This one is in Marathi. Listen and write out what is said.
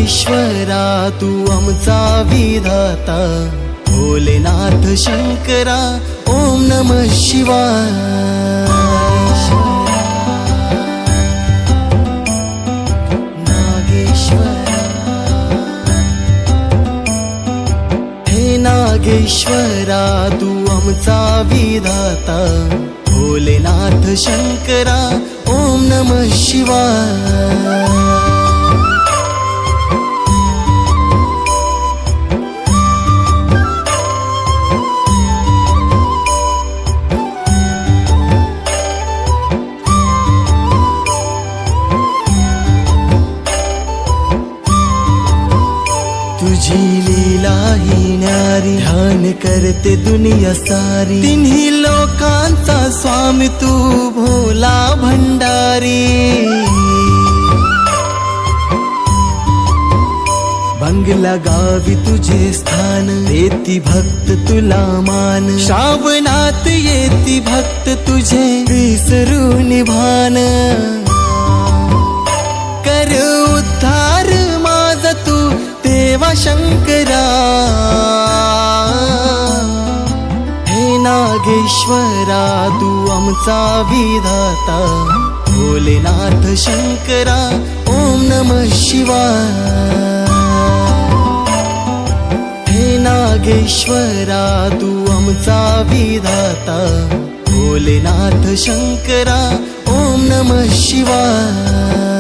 नागेश्वरा तू आमचा विधाता, भोलेनाथ शंकरा ओम नमः शिवाय। नागेश्वरा हे नागेश्वरा तू आमचा विधाता, भोलेनाथ शंकरा ओम नमः शिवाय। तुझी लीला ही न्यारी, ध्यान करते दुनिया सारी, तिन्ही लोकांचा स्वामी तू भोला भंडारी। बंगला गावी तुझे स्थान, देती भक्त तुला मान, श्रावणात येती भक्त तुझे विसरून भान। कर उद्धार माझा तू देवा शंकरा, हे नागेश्वरा तू आमचा विधाता, भोलेनाथ शंकरा ओम नमः शिवाय। हे नागेश्वरा तू आमचा विधाता, भोलेनाथ शंकरा ओम नमः शिवाय।